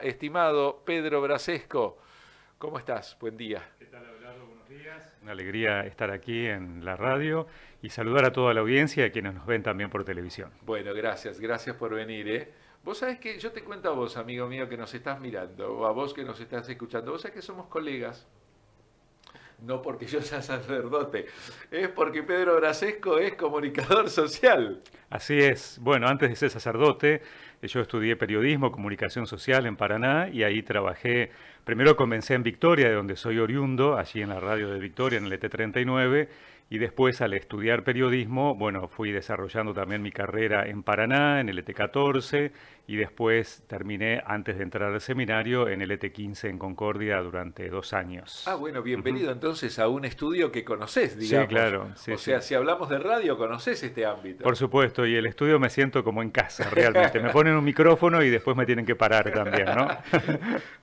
Estimado Pedro Brasesco, ¿cómo estás? Buen día. ¿Qué tal, Abelardo? Buenos días. Una alegría estar aquí en la radio y saludar a toda la audiencia y a quienes nos ven también por televisión. Bueno, gracias por venir, ¿eh? Vos sabés que yo te cuento a vos, amigo mío, que nos estás mirando, o a vos que nos estás escuchando, vos sabés que somos colegas, no porque yo sea sacerdote, es porque Pedro Brasesco es comunicador social. Así es. Bueno, antes de ser sacerdote, yo estudié periodismo, comunicación social en Paraná y ahí trabajé. Primero comencé en Victoria, de donde soy oriundo, allí en la radio de Victoria, en el ET39, y después al estudiar periodismo, bueno, fui desarrollando también mi carrera en Paraná, en el ET14, y después terminé, antes de entrar al seminario, en el ET15 en Concordia durante 2 años. Ah, bueno, Ujú. bienvenido entonces a un estudio que conocés, Sí, digamos. claro, sí, O sí. sea, si hablamos de radio, conocés este Por ámbito. supuesto, y el estudio me siento como en casa, realmente. Me ponen un micrófono y después me tienen que parar también, ¿no?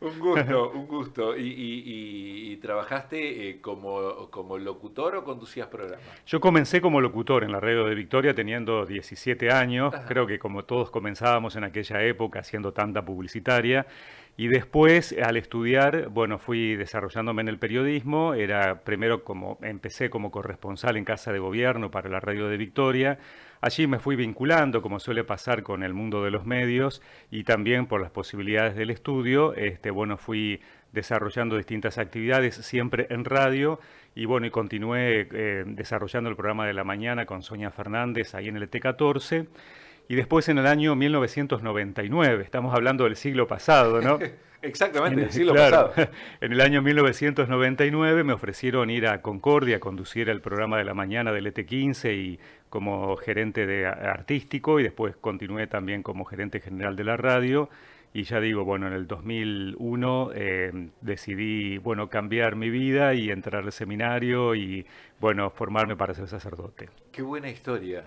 Un gusto, un gusto. ¿Y trabajaste como locutor o conducías programas? Yo comencé como locutor en la radio de Victoria teniendo 17 años, Ajá. creo que como todos comenzábamos en aquella época haciendo tanta publicitaria, y después al estudiar, bueno, fui desarrollándome en el periodismo, era primero como, empecé como corresponsal en Casa de Gobierno para la radio de Victoria, allí me fui vinculando, como suele pasar con el mundo de los medios, y también por las posibilidades del estudio, bueno, fui desarrollando distintas actividades, siempre en radio, y bueno, y continué desarrollando el programa de la mañana con Sonia Fernández ahí en el ET14. Y después en el año 1999, estamos hablando del siglo pasado, ¿no? Exactamente, del siglo Claro, pasado. en el año 1999 me ofrecieron ir a Concordia a conducir el programa de la mañana del ET15 y como gerente artístico y después continué también como gerente general de la radio. Y ya digo, bueno, en el 2001 decidí, bueno, cambiar mi vida y entrar al seminario y, bueno, formarme para ser sacerdote. Qué buena historia.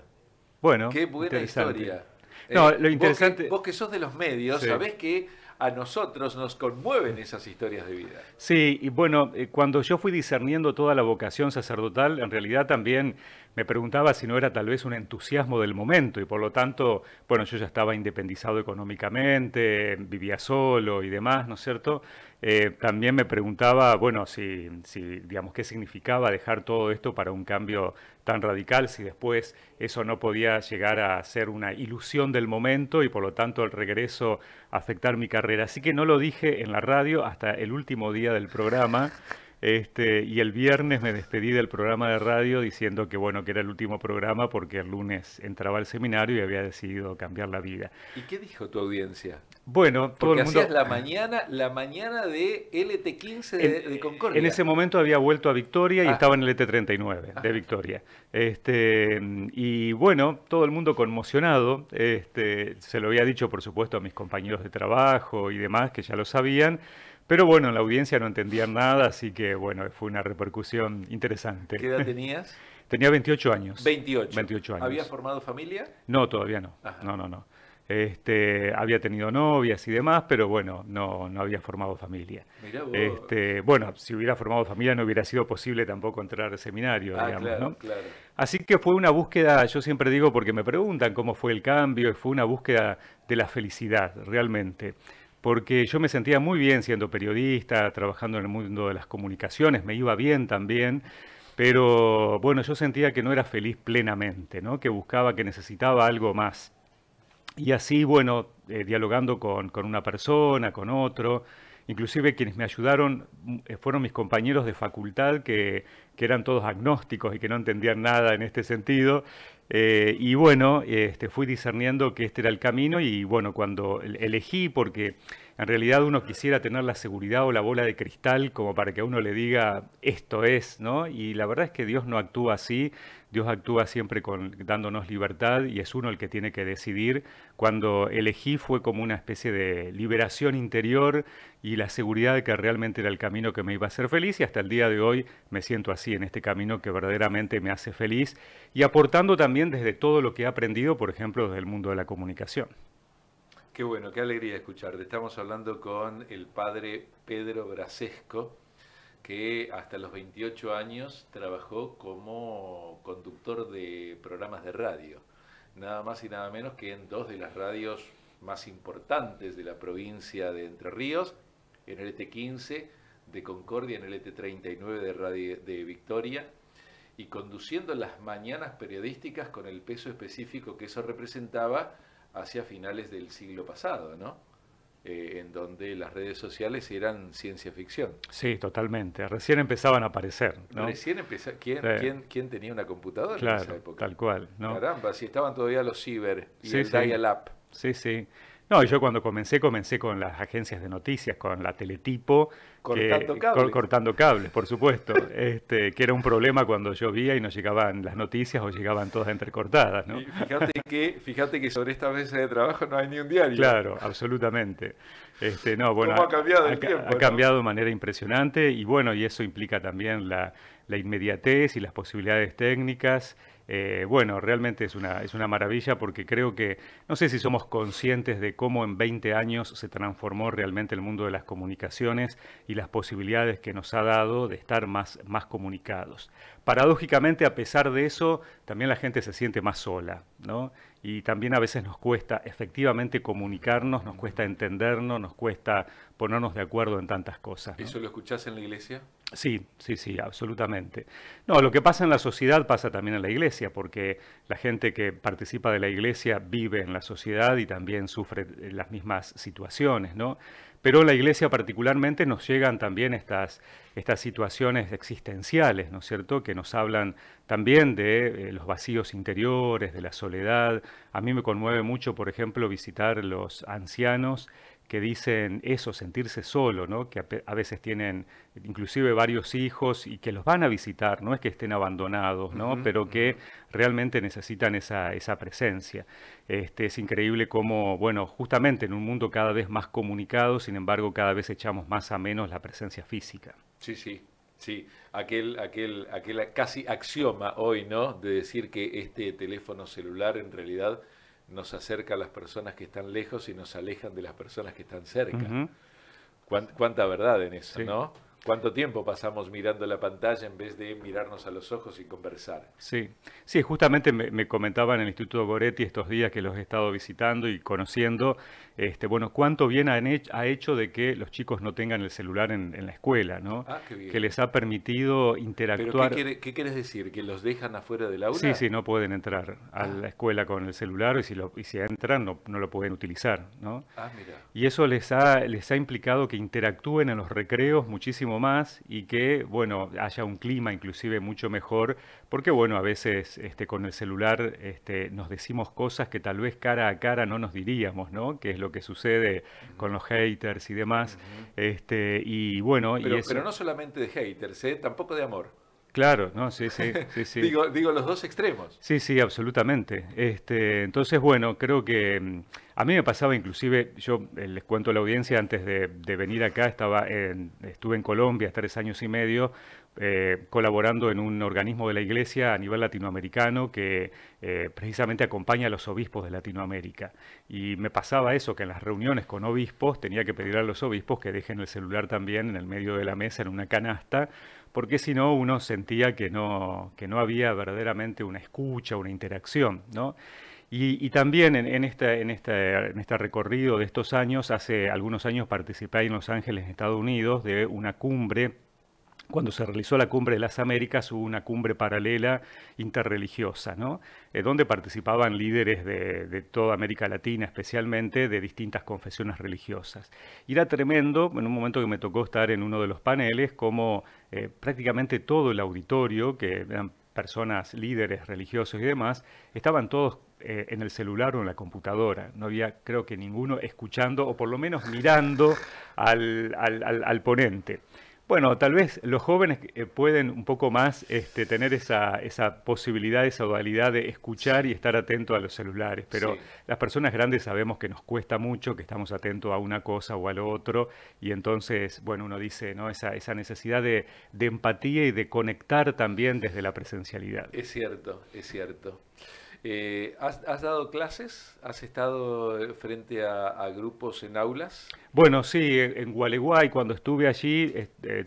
Bueno, Qué buena interesante. historia. No, lo Vos que, interesante, vos que sos de los medios, sí. sabés que a nosotros nos conmueven esas historias de vida. Sí, y bueno, cuando yo fui discerniendo toda la vocación sacerdotal, en realidad también me preguntaba si no era tal vez un entusiasmo del momento y por lo tanto, bueno, yo ya estaba independizado económicamente, vivía solo y demás, ¿no es cierto? También me preguntaba, bueno, si, digamos, qué significaba dejar todo esto para un cambio tan radical, si después eso no podía llegar a ser una ilusión del momento y por lo tanto el regreso afectar mi carrera. Así que no lo dije en la radio hasta el último día del programa. Y el viernes me despedí del programa de radio diciendo que bueno, que era el último programa porque el lunes entraba al seminario y había decidido cambiar la vida. ¿Y qué dijo tu audiencia? Bueno, todo el Porque hacías mundo. la mañana de LT15 de En Concordia. ese momento había vuelto a Victoria y estaba Ajá, en el ET39 de ajá. Victoria. Y bueno, todo el mundo conmocionado. Se lo había dicho, por supuesto, a mis compañeros de trabajo y demás, que ya lo sabían. Pero bueno, en la audiencia no entendían nada, así que bueno, fue una repercusión interesante. ¿Qué edad tenías? Tenía 28 años. 28. 28 ¿Habías años. formado familia? No, todavía no. Ajá. No, no, no. Había tenido novias y demás, pero bueno, no, no había formado familia. Mirá vos. Bueno, si hubiera formado familia no hubiera sido posible tampoco entrar al seminario, Ah, digamos, claro, ¿no? claro. Así que fue una búsqueda, yo siempre digo, porque me preguntan cómo fue el cambio, y fue una búsqueda de la felicidad, realmente. Porque yo me sentía muy bien siendo periodista, trabajando en el mundo de las comunicaciones, me iba bien también, pero bueno, yo sentía que no era feliz plenamente, ¿no? Que buscaba, que necesitaba algo más. Y así, bueno, dialogando con una persona, con otro, inclusive quienes me ayudaron fueron mis compañeros de facultad que eran todos agnósticos y que no entendían nada en este sentido. Y bueno, fui discerniendo que este era el camino y bueno, cuando elegí, porque en realidad uno quisiera tener la seguridad o la bola de cristal como para que a uno le diga esto es, ¿no? Y la verdad es que Dios no actúa así, Dios actúa siempre dándonos libertad y es uno el que tiene que decidir. Cuando elegí fue como una especie de liberación interior y la seguridad de que realmente era el camino que me iba a hacer feliz y hasta el día de hoy me siento así en este camino que verdaderamente me hace feliz y aportando también desde todo lo que he aprendido, por ejemplo, desde el mundo de la comunicación. Qué bueno, qué alegría escucharte. Estamos hablando con el padre Pedro Brasesco, que hasta los 28 años trabajó como conductor de programas de radio. Nada más y nada menos que en dos de las radios más importantes de la provincia de Entre Ríos, en el ET15 de Concordia, en el ET39 de Victoria, y conduciendo las mañanas periodísticas con el peso específico que eso representaba hacia finales del siglo pasado, ¿no? En donde las redes sociales eran ciencia ficción. Sí, totalmente. Recién empezaban a aparecer, ¿no? Recién empezó. ¿Quién tenía una computadora en Claro, esa época? tal cual, ¿no? Caramba, si estaban todavía los ciber y Sí, el sí. dial-up. Sí, sí. No, yo cuando comencé con las agencias de noticias, con la Teletipo, Cortando cables. cortando cables, por supuesto, que era un problema cuando llovía y no llegaban las noticias o llegaban todas entrecortadas, ¿no? Y fíjate que sobre esta mesa de trabajo no hay ni un diario. Claro, absolutamente. No, bueno, ¿Cómo ha cambiado el tiempo, ha cambiado de manera impresionante y bueno, y eso implica también la inmediatez y las posibilidades técnicas. Bueno, realmente es una maravilla porque creo que, no sé si somos conscientes de cómo en 20 años se transformó realmente el mundo de las comunicaciones y las posibilidades que nos ha dado de estar más comunicados. Paradójicamente, a pesar de eso, también la gente se siente más sola, ¿no? Y también a veces nos cuesta efectivamente comunicarnos, nos cuesta entendernos, nos cuesta ponernos de acuerdo en tantas cosas, ¿no? ¿Eso lo escuchás en la iglesia? Sí, sí, sí, absolutamente. No, lo que pasa en la sociedad pasa también en la iglesia, porque la gente que participa de la iglesia vive en la sociedad y también sufre las mismas situaciones, ¿no? Pero en la iglesia particularmente nos llegan también estas situaciones existenciales, ¿no es cierto?, que nos hablan también de los vacíos interiores, de la soledad. A mí me conmueve mucho, por ejemplo, visitar los ancianos que dicen eso, sentirse solo, ¿no? Que a veces tienen inclusive varios hijos y que los van a visitar, no es que estén abandonados, ¿no? Pero que realmente necesitan esa presencia. Es increíble cómo, bueno, justamente en un mundo cada vez más comunicado, sin embargo, cada vez echamos más a menos la presencia física. Sí, sí, sí. Aquel casi axioma hoy, ¿no? De decir que este teléfono celular en realidad nos acerca a las personas que están lejos y nos alejan de las personas que están cerca. ¿Cuánta verdad en eso, sí, ¿no? ¿Cuánto tiempo pasamos mirando la pantalla en vez de mirarnos a los ojos y conversar? Sí, sí, justamente me comentaba en el Instituto Goretti estos días que los he estado visitando y conociendo, bueno, cuánto bien ha hecho de que los chicos no tengan el celular en la escuela, ¿no? Ah, qué bien. Que les ha permitido interactuar. ¿Pero qué quieres decir? ¿Que los dejan afuera del aula? Sí, sí, no pueden entrar a la escuela con el celular y si entran no lo pueden utilizar, ¿no? Ah, mira. Y eso les ha implicado que interactúen en los recreos muchísimo más y que, bueno, haya un clima inclusive mucho mejor, porque, bueno, a veces con el celular nos decimos cosas que tal vez cara a cara no nos diríamos, ¿no? Que es lo que sucede con los haters y demás. Y bueno, pero no solamente de haters, tampoco de amor. Claro, no, sí, sí, sí, sí. digo los dos extremos. Sí, sí, absolutamente. Entonces, bueno, creo que a mí me pasaba inclusive, yo les cuento a la audiencia, antes de venir acá estuve en Colombia 3 años y medio, colaborando en un organismo de la iglesia a nivel latinoamericano que precisamente acompaña a los obispos de Latinoamérica. Y me pasaba eso, que en las reuniones con obispos tenía que pedir a los obispos que dejen el celular también en el medio de la mesa, en una canasta, porque si no uno sentía que no había verdaderamente una escucha, una interacción, ¿no? Y también en este recorrido de estos años, hace algunos años participé en Los Ángeles, en Estados Unidos, de una cumbre. Cuando se realizó la Cumbre de las Américas hubo una cumbre paralela interreligiosa, ¿no? Donde participaban líderes de toda América Latina, especialmente de distintas confesiones religiosas. Y era tremendo, en un momento que me tocó estar en uno de los paneles, como prácticamente todo el auditorio, que eran personas, líderes religiosos y demás, estaban todos en el celular o en la computadora. No había, creo que ninguno escuchando o por lo menos mirando al ponente. Bueno, tal vez los jóvenes pueden un poco más tener esa posibilidad, esa dualidad de escuchar y estar atento a los celulares, pero sí, las personas grandes sabemos que nos cuesta mucho, que estamos atentos a una cosa o a lo otro, y entonces, bueno, uno dice, ¿no? Esa necesidad de empatía y de conectar también desde la presencialidad. Es cierto, es cierto. ¿Has dado clases? ¿Has estado frente a grupos en aulas? Bueno, sí, en Gualeguay, cuando estuve allí,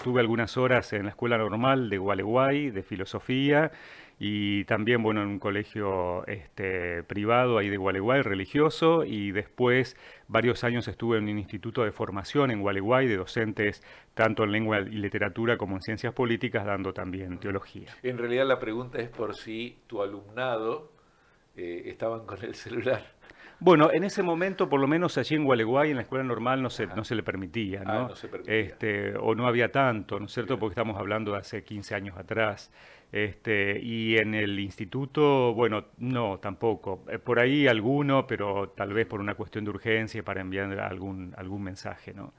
tuve algunas horas en la Escuela Normal de Gualeguay, de Filosofía, y también, bueno, en un colegio privado ahí de Gualeguay, religioso, y después varios años estuve en un instituto de formación en Gualeguay de docentes tanto en lengua y literatura como en ciencias políticas, dando también teología. En realidad la pregunta es por si tu alumnado estaban con el celular. Bueno, en ese momento, por lo menos allí en Gualeguay, en la escuela normal, Ajá. no se le permitía, Ah, ¿no? no se permitía. O no había tanto, ¿no es cierto? Bien. Porque estamos hablando de hace 15 años atrás. Y en el instituto, bueno, no, tampoco. Por ahí alguno, pero tal vez por una cuestión de urgencia para enviar algún mensaje, ¿no?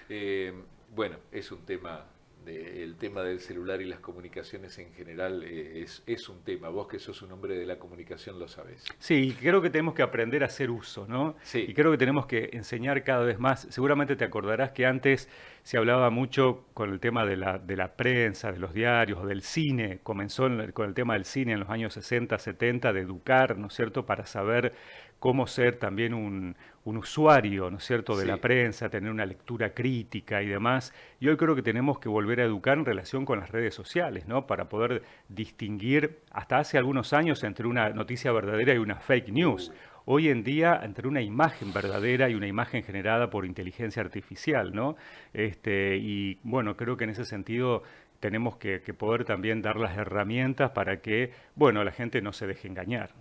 Eh, bueno, es un tema, el tema del celular y las comunicaciones en general es un tema. Vos que sos un hombre de la comunicación lo sabés. Sí, creo que tenemos que aprender a hacer uso, ¿no? Y Sí, creo que tenemos que enseñar cada vez más. Seguramente te acordarás que antes se hablaba mucho con el tema de la prensa, de los diarios, o del cine. Comenzó con el tema del cine en los años 60, 70, de educar, ¿no es cierto?, para saber cómo ser también un usuario, ¿no es cierto?, de la sí. prensa, tener una lectura crítica y demás. Y hoy creo que tenemos que volver a educar en relación con las redes sociales, ¿no?, para poder distinguir, hasta hace algunos años, entre una noticia verdadera y una fake news. Uh, Hoy en día, entre una imagen verdadera y una imagen generada por inteligencia artificial, ¿no? Y bueno, creo que en ese sentido tenemos que poder también dar las herramientas para que, bueno, la gente no se deje engañar.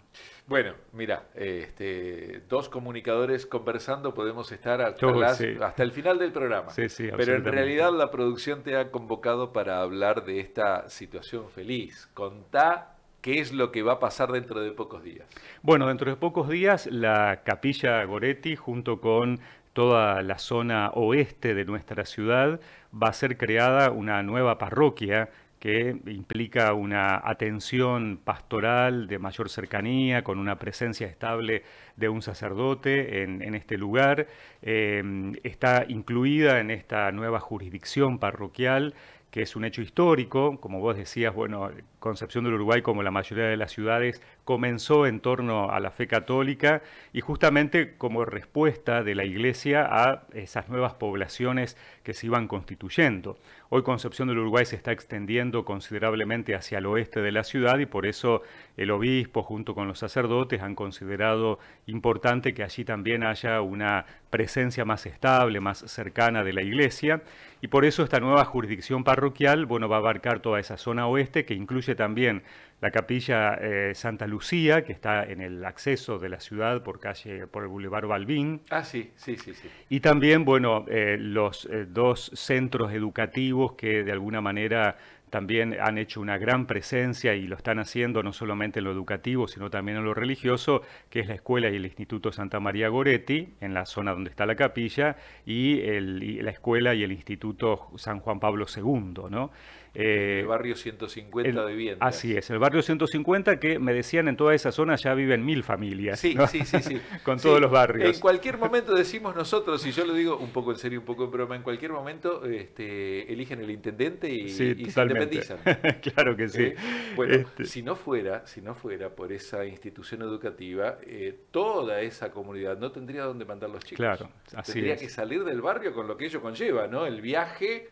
Bueno, mira, dos comunicadores conversando podemos estar Yo, sí, hasta el final del programa. sí, sí, Pero en absolutamente. realidad la producción te ha convocado para hablar de esta situación feliz. Contá qué es lo que va a pasar dentro de pocos días. Bueno, dentro de pocos días la Capilla Goretti, junto con toda la zona oeste de nuestra ciudad, va a ser creada una nueva parroquia que implica una atención pastoral de mayor cercanía, con una presencia estable de un sacerdote en este lugar. Está incluida en esta nueva jurisdicción parroquial, que es un hecho histórico. Como vos decías, bueno, Concepción del Uruguay, como la mayoría de las ciudades, comenzó en torno a la fe católica y justamente como respuesta de la Iglesia a esas nuevas poblaciones que se iban constituyendo. Hoy Concepción del Uruguay se está extendiendo considerablemente hacia el oeste de la ciudad y por eso el obispo junto con los sacerdotes han considerado importante que allí también haya una presencia más estable, más cercana de la Iglesia, y por eso esta nueva jurisdicción parroquial, bueno, va a abarcar toda esa zona oeste, que incluye también la capilla Santa Lucía, que está en el acceso de la ciudad por el Boulevard Balbín, Ah, sí, sí, sí, sí. y también, bueno, los dos centros educativos que de alguna manera también han hecho una gran presencia y lo están haciendo no solamente en lo educativo, sino también en lo religioso, que es la escuela y el Instituto Santa María Goretti, en la zona donde está la capilla, y la escuela y el Instituto San Juan Pablo II, ¿no? En el Eh, barrio 150 Así viviendas. es, el barrio 150, que me decían en toda esa zona ya viven 1000 familias, Sí, ¿no? sí, sí, sí. Con todos Sí, los en barrios. cualquier momento decimos nosotros, y yo lo digo un poco en serio, un poco en broma, en cualquier momento eligen el intendente Sí, y se totalmente. independizan. Claro que sí. Bueno, Este, si no fuera por esa institución educativa, toda esa comunidad no tendría dónde mandar los chicos. claro, así Tendría que es. salir del barrio con lo que ello conlleva, ¿no? El viaje,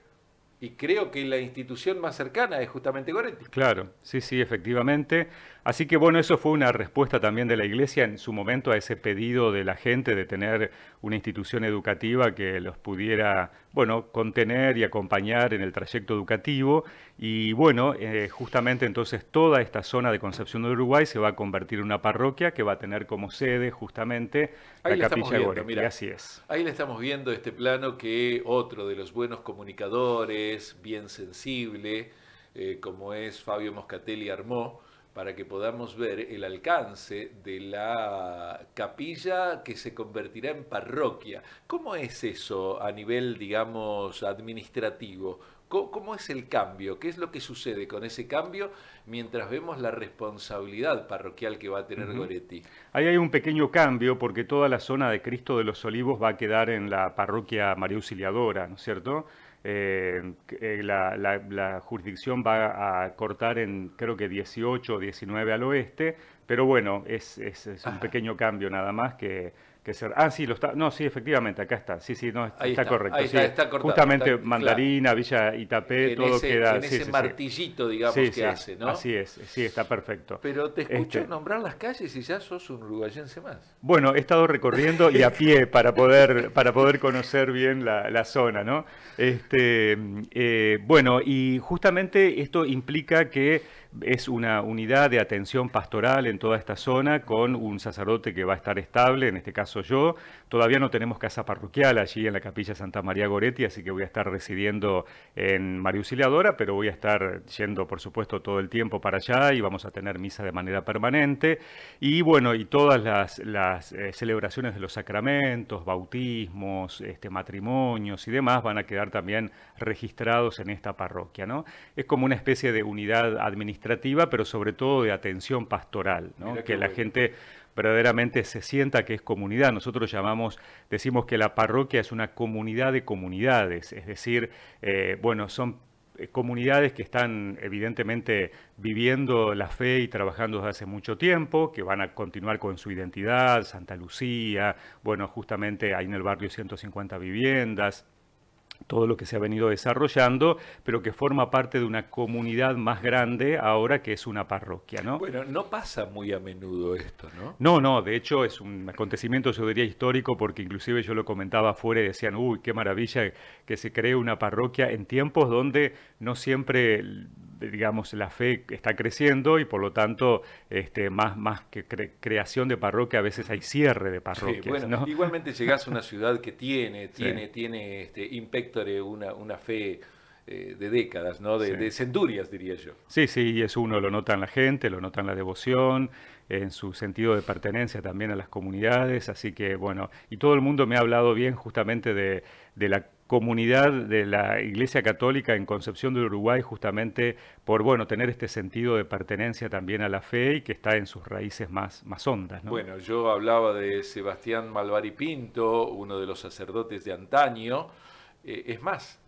y creo que la institución más cercana es justamente Goretti. Claro, sí, sí, efectivamente. Así que bueno, eso fue una respuesta también de la Iglesia en su momento a ese pedido de la gente de tener una institución educativa que los pudiera, bueno, contener y acompañar en el trayecto educativo. Y bueno, justamente entonces toda esta zona de Concepción del Uruguay se va a convertir en una parroquia que va a tener como sede justamente Ahí la le estamos Capilla viendo, Goretti. mira, Así es. ahí le estamos viendo este plano que otro de los buenos comunicadores, bien sensible, como es Fabio Moscatelli, armó para que podamos ver el alcance de la capilla que se convertirá en parroquia. ¿Cómo es eso a nivel, digamos, administrativo? ¿Cómo es el cambio? ¿Qué es lo que sucede con ese cambio mientras vemos la responsabilidad parroquial que va a tener Ujú. Goretti? Ahí hay un pequeño cambio porque toda la zona de Cristo de los Olivos va a quedar en la parroquia María Auxiliadora, ¿no es cierto? La jurisdicción va a cortar en creo que 18 o 19 al oeste, pero bueno, es un Ajá. pequeño cambio nada más Sí, no, sí, efectivamente, acá está. Sí, sí, no, Ahí está está, correcto. ahí Sí. está cortado. Justamente Claro. Mandarina, Villa Itapé, todo queda. En Sí, ese sí, sí. martillito, digamos, Sí, que sí, hace, ¿no? así es, sí, está perfecto. Pero te escucho Este, nombrar las calles y ya sos un uruguayense más. bueno, he estado recorriendo y a pie para poder conocer bien la zona, ¿no? Bueno, y justamente esto implica que es una unidad de atención pastoral en toda esta zona con un sacerdote que va a estar estable, en este caso yo. Todavía no tenemos casa parroquial allí en la Capilla Santa María Goretti, así que voy a estar residiendo en María Auxiliadora, pero voy a estar yendo, por supuesto, todo el tiempo para allá y vamos a tener misa de manera permanente. Y bueno, y todas las celebraciones de los sacramentos, bautismos, matrimonios y demás van a quedar también registrados en esta parroquia, ¿no? Es como una especie de unidad administrativa, pero sobre todo de atención pastoral, ¿no? Que la gente verdaderamente se sienta que es comunidad. Nosotros decimos que la parroquia es una comunidad de comunidades, es decir, bueno, son comunidades que están evidentemente viviendo la fe y trabajando desde hace mucho tiempo, que van a continuar con su identidad, Santa Lucía, bueno, justamente hay en el barrio 150 viviendas, todo lo que se ha venido desarrollando, pero que forma parte de una comunidad más grande ahora que es una parroquia, ¿no? Bueno, no pasa muy a menudo esto, ¿no? No, no, de hecho es un acontecimiento, yo diría, histórico, porque inclusive yo lo comentaba afuera y decían, uy, qué maravilla que se cree una parroquia en tiempos donde no siempre, digamos, la fe está creciendo y por lo tanto, más que creación de parroquia, a veces hay cierre de parroquias, Sí, bueno, ¿no? igualmente llegás a una ciudad que tiene Sí. impectore una fe de décadas, ¿no? Sí. De centurias, diría yo. Sí, sí, y eso uno lo nota en la gente, lo nota en la devoción, en su sentido de pertenencia también a las comunidades, así que bueno, y todo el mundo me ha hablado bien justamente de la comunidad de la Iglesia Católica en Concepción del Uruguay, justamente por, bueno, tener este sentido de pertenencia también a la fe y que está en sus raíces más hondas, ¿no? Bueno, yo hablaba de Sebastián Malvari Pinto, uno de los sacerdotes de antaño. Es más,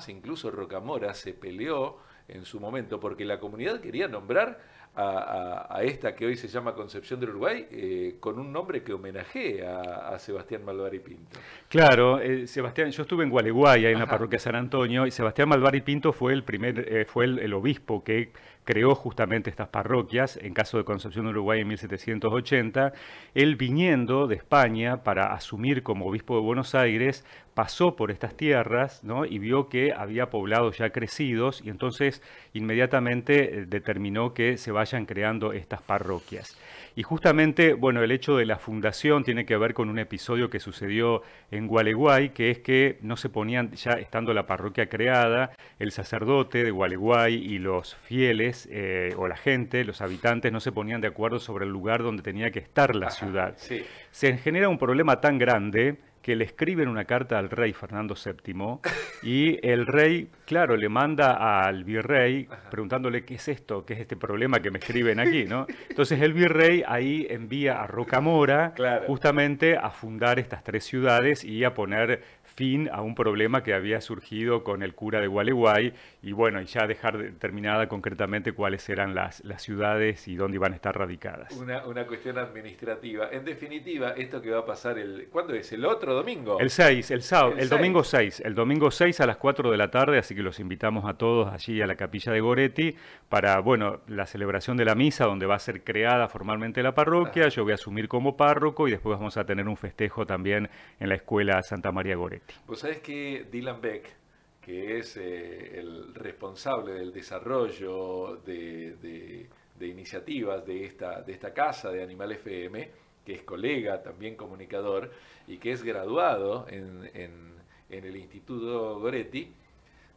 incluso Rocamora se peleó en su momento porque la comunidad quería nombrar a esta que hoy se llama Concepción del Uruguay con un nombre que homenajee a Sebastián Malvari Pinto. Claro, Sebastián, yo estuve en Gualeguay, ahí en la Ajá. parroquia San Antonio, y Sebastián Malvari Pinto fue el obispo que creó justamente estas parroquias, en caso de Concepción de Uruguay en 1780. Él viniendo de España para asumir como obispo de Buenos Aires, pasó por estas tierras, ¿no? Y vio que había poblados ya crecidos y entonces inmediatamente determinó que se vayan creando estas parroquias. Y justamente, bueno, el hecho de la fundación tiene que ver con un episodio que sucedió en Gualeguay, que es que no se ponían, ya estando la parroquia creada, el sacerdote de Gualeguay y los fieles, o la gente, los habitantes, no se ponían de acuerdo sobre el lugar donde tenía que estar la ciudad. Sí. Se genera un problema tan grande que le escriben una carta al rey Fernando VII y el rey, claro, le manda al virrey preguntándole qué es esto, qué es este problema que me escriben aquí, ¿no? Entonces el virrey ahí envía a Rocamora justamente a fundar estas tres ciudades y a poner fin a un problema que había surgido con el cura de Gualeguay y bueno, y ya dejar determinada concretamente cuáles eran las ciudades y dónde iban a estar radicadas. Una cuestión administrativa. En definitiva, esto que va a pasar ¿cuándo es? ¿El otro domingo? El 6, el sábado, el 6. domingo 6, el domingo 6 a las 4 de la tarde, así que los invitamos a todos allí a la capilla de Goretti para, bueno, la celebración de la misa donde va a ser creada formalmente la parroquia, yo voy a asumir como párroco y después vamos a tener un festejo también en la escuela Santa María Goretti. Vos sabés que Dylan Beck, que es el responsable del desarrollo de iniciativas de esta casa de Animal FM, que es colega, también comunicador, y que es graduado en el Instituto Goretti,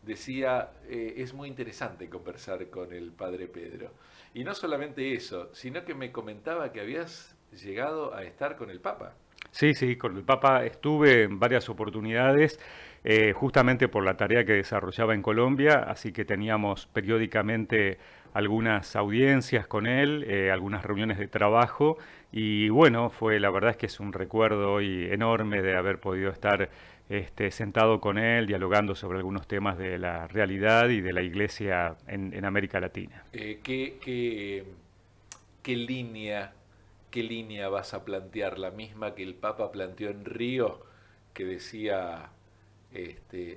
decía, es muy interesante conversar con el padre Pedro. Y no solamente eso, sino que me comentaba que habías llegado a estar con el Papa. Sí, sí, con el Papa estuve en varias oportunidades, justamente por la tarea que desarrollaba en Colombia, así que teníamos periódicamente algunas audiencias con él, algunas reuniones de trabajo, y bueno, la verdad es que es un recuerdo hoy enorme de haber podido estar sentado con él, dialogando sobre algunos temas de la realidad y de la Iglesia en América Latina. ¿Qué línea ¿qué línea vas a plantear? ¿La misma que el Papa planteó en Río, que decía,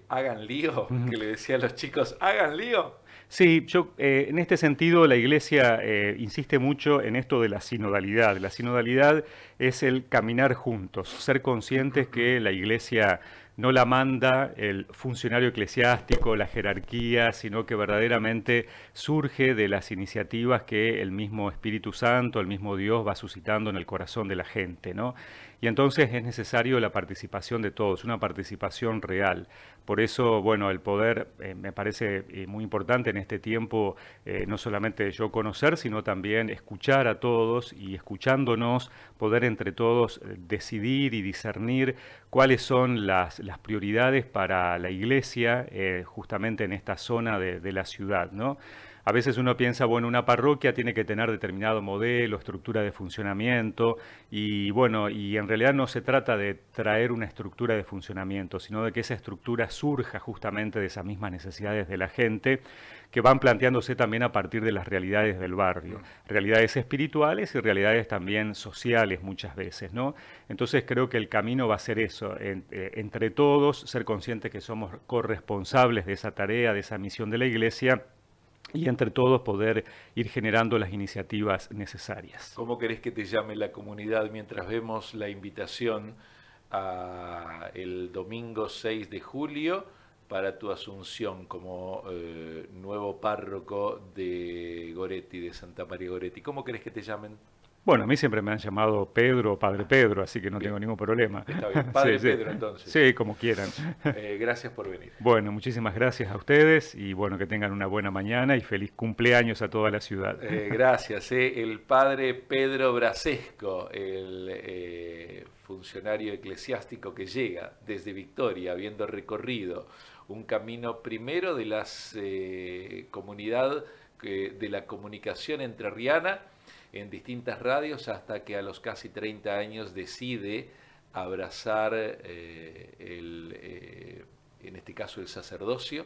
hagan lío? Que le decía a los chicos, hagan lío. Sí, yo en este sentido la Iglesia insiste mucho en esto de la sinodalidad. La sinodalidad es el caminar juntos, ser conscientes que la Iglesia no la manda el funcionario eclesiástico, la jerarquía, sino que verdaderamente surge de las iniciativas que el mismo Espíritu Santo, el mismo Dios va suscitando en el corazón de la gente, ¿no? Y entonces es necesario la participación de todos, una participación real. Por eso, bueno, el poder me parece muy importante en este tiempo, no solamente yo conocer, sino también escuchar a todos y escuchándonos, poder entre todos decidir y discernir cuáles son las prioridades para la Iglesia justamente en esta zona de la ciudad, ¿no? A veces uno piensa, bueno, una parroquia tiene que tener determinado modelo, estructura de funcionamiento, y bueno, y en realidad no se trata de traer una estructura de funcionamiento, sino de que esa estructura surja justamente de esas mismas necesidades de la gente, que van planteándose también a partir de las realidades del barrio, realidades espirituales y realidades también sociales muchas veces, ¿no? Entonces creo que el camino va a ser eso, entre todos, ser conscientes que somos corresponsables de esa tarea, de esa misión de la Iglesia, y entre todos poder ir generando las iniciativas necesarias. ¿Cómo querés que te llame la comunidad mientras vemos la invitación a el domingo 6 de julio para tu asunción como nuevo párroco de Goretti, de Santa María Goretti? ¿Cómo querés que te llamen? Bueno, a mí siempre me han llamado Pedro o Padre Pedro, así que no tengo ningún problema. Está bien, Padre Sí, Pedro entonces. Sí, como quieran. Gracias por venir. Bueno, muchísimas gracias a ustedes y bueno, que tengan una buena mañana y feliz cumpleaños a toda la ciudad. Gracias. El Padre Pedro Brasesco, el funcionario eclesiástico que llega desde Victoria, habiendo recorrido un camino primero de las comunidad de la comunicación entrerriana en distintas radios, hasta que a los casi 30 años decide abrazar en este caso el sacerdocio,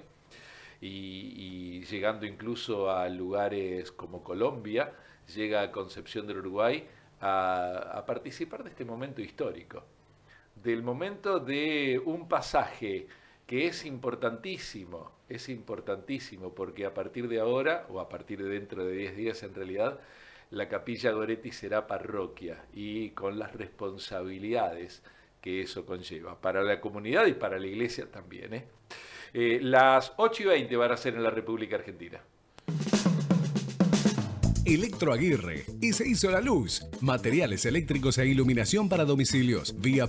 y llegando incluso a lugares como Colombia, llega a Concepción del Uruguay a participar de este momento histórico, del momento de un pasaje que es importantísimo porque a partir de ahora, o a partir de dentro de 10 días en realidad, la Capilla Goretti será parroquia, y con las responsabilidades que eso conlleva para la comunidad y para la Iglesia también. Las 8:20 van a ser en la República Argentina. Electro Aguirre y se hizo la luz. Materiales eléctricos e iluminación para domicilios. Vía